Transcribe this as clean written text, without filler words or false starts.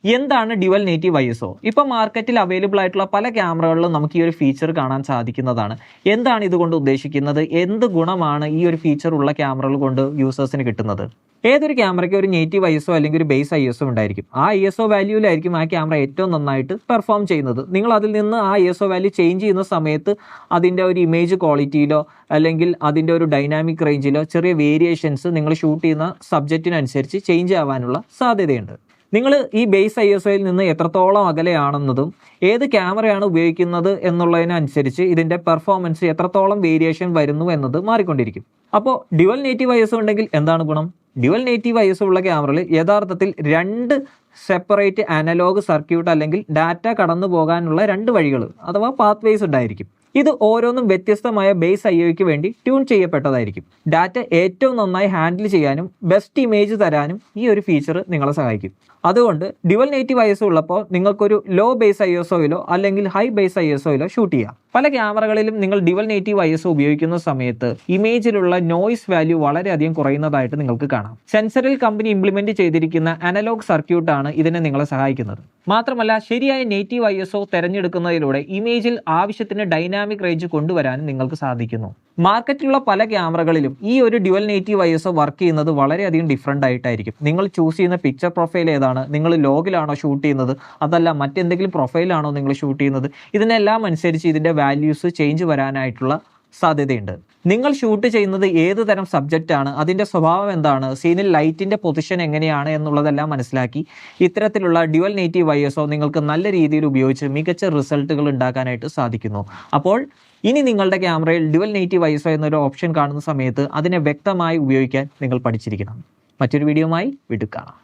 എന്താണ് dual native ISO? ഇപ്പോൾ മാർക്കറ്റിൽ അവൈലബിൾ ആയിട്ടുള്ള പല ക്യാമറകളിലും നമുക്ക് ഈ ഒരു ഫീച്ചർ കാണാൻ സാധിക്കുന്നതാണ്. എന്താണ് ഇതുകൊണ്ട് ഉദ്ദേശിക്കുന്നത്? എന്ത് ഗുണമാണ് ഈ ഒരു ഫീച്ചർ ഉള്ള ക്യാമറകൾ കൊണ്ട് യൂസേഴ്സിന് കിട്ടുന്നത്? ഏതൊരു ക്യാമറയ്ക്ക് ഒരു നേറ്റീവ് ISO അല്ലെങ്കിൽ ഒരു ബേസ് ISO ഉണ്ടായിരിക്കും. ആ ISO വാല്യൂവിലായിരിക്കും ആ ക്യാമറ ഏറ്റവും നന്നായിട്ട് പെർഫോം ചെയ്യുന്നത്. നിങ്ങൾ അതിൽ നിന്ന് ആ ISO വാല്യൂ ചേഞ്ച് ചെയ്യുന്ന സമയത്ത് അതിൻ്റെ ഒരു ഇമേജ് ക്വാളിറ്റിയിലോ അല്ലെങ്കിൽ അതിൻ്റെ ഒരു ഡൈനാമിക് റേഞ്ചിലോ ചെറിയ വേരിയേഷൻസ് നിങ്ങൾ ഷൂട്ട് ചെയ്യുന്ന സബ്ജക്റ്റിനനുസരിച്ച് ചേഞ്ച് ആവാനുള്ള സാധ്യതയുണ്ട്. നിങ്ങൾ ഈ ബേസ് ISOയിൽ നിന്ന് എത്രത്തോളം അകലെയാണെന്നതും ഏത് ക്യാമറയാണ് ഉപയോഗിക്കുന്നത് എന്നുള്ളതിനനുസരിച്ച് ഇതിൻ്റെ പെർഫോമൻസ് എത്രത്തോളം വേരിയേഷൻ വരുന്നു എന്നത് മാറിക്കൊണ്ടിരിക്കും. അപ്പോൾ ഡ്യുവൽ നേറ്റീവ് ISO ഉണ്ടെങ്കിൽ എന്താണ് ഗുണം? ഡ്യുവൽ നേറ്റീവ് ISO ഉള്ള ക്യാമറയിൽ യഥാർത്ഥത്തിൽ രണ്ട് സെപ്പറേറ്റ് അനലോഗ് സർക്യൂട്ട് അല്ലെങ്കിൽ ഡാറ്റ കടന്നു പോകാനുള്ള രണ്ട് വഴികൾ അഥവാ പാത്ത് വേസ് ഉണ്ടായിരിക്കും. ഇത് ഓരോന്നും വ്യത്യസ്തമായ ബേസ് IOയ്ക്ക് വേണ്ടി ട്യൂൺ ചെയ്യപ്പെട്ടതായിരിക്കും. ഡാറ്റ ഏറ്റവും നന്നായി ഹാൻഡിൽ ചെയ്യാനും ബെസ്റ്റ് ഇമേജ് തരാനും ഈ ഒരു ഫീച്ചർ നിങ്ങളെ സഹായിക്കും. അതുകൊണ്ട് ഡ്യുവൽ നേറ്റീവ് ISO ഉള്ളപ്പോൾ നിങ്ങൾക്കൊരു ലോ ബേസ് ISOയിലോ അല്ലെങ്കിൽ ഹൈ ബേസ് ISOയിലോ ഷൂട്ട് ചെയ്യാം. പല ക്യാമറകളിലും നിങ്ങൾ ഡ്യുവൽ നേറ്റീവ് ISO ഉപയോഗിക്കുന്ന സമയത്ത് ഇമേജിലുള്ള നോയ്സ് വാല്യൂ വളരെയധികം കുറയുന്നതായിട്ട് നിങ്ങൾക്ക് കാണാം. സെൻസറിൽ കമ്പനി ഇംപ്ലിമെന്റ് ചെയ്തിരിക്കുന്ന അനലോഗ് സർക്യൂട്ടാണ് ഇതിനെ നിങ്ങളെ സഹായിക്കുന്നത്. മാത്രമല്ല ശരിയായ നേറ്റീവ് ISO തിരഞ്ഞെടുക്കുന്നതിലൂടെ ഇമേജിൽ ആവശ്യത്തിന് ഡൈനാമിക് റേഞ്ച് കൊണ്ടുവരാനും നിങ്ങൾക്ക് സാധിക്കുന്നു. മാർക്കറ്റിലുള്ള പല ക്യാമറകളിലും ഈ ഒരു ഡ്യുവൽ നേറ്റീവ് ISO വർക്ക് ചെയ്യുന്നത് വളരെയധികം ഡിഫറൻ്റ് ആയിട്ടായിരിക്കും. നിങ്ങൾ ചൂസ് ചെയ്യുന്ന പിക്ചർ പ്രൊഫൈൽ ഏതാണ്? നിങ്ങൾ ലോഗിലാണോ ഷൂട്ട് ചെയ്യുന്നത്? അതല്ല മറ്റെന്തെങ്കിലും പ്രൊഫൈലാണോ നിങ്ങൾ ഷൂട്ട് ചെയ്യുന്നത്? ഇതിനെല്ലാം അനുസരിച്ച് ഇതിൻ്റെ വാല്യൂസ് ചേഞ്ച് വരാനായിട്ടുള്ള സാധ്യതയുണ്ട്. നിങ്ങൾ ഷൂട്ട് ചെയ്യുന്നത് ഏത് തരം സബ്ജക്റ്റ് ആണ്, അതിൻ്റെ സ്വഭാവം എന്താണ്, സീനിൽ ലൈറ്റിൻ്റെ പൊസിഷൻ എങ്ങനെയാണ് എന്നുള്ളതെല്ലാം മനസ്സിലാക്കി ഇത്തരത്തിലുള്ള ഡ്യുവൽ നേറ്റീവ് ISO നിങ്ങൾക്ക് നല്ല രീതിയിൽ ഉപയോഗിച്ച് മികച്ച റിസൾട്ടുകൾ ഉണ്ടാക്കാനായിട്ട് സാധിക്കുന്നു. അപ്പോൾ ഇനി നിങ്ങളുടെ ക്യാമറയിൽ ഡ്യുവൽ നേറ്റീവ് ISO എന്നൊരു ഓപ്ഷൻ കാണുന്ന സമയത്ത് അതിനെ വ്യക്തമായി ഉപയോഗിക്കാൻ നിങ്ങൾ പഠിച്ചിരിക്കണം. മറ്റൊരു വീഡിയോയുമായി വീണ്ടും കാണാം.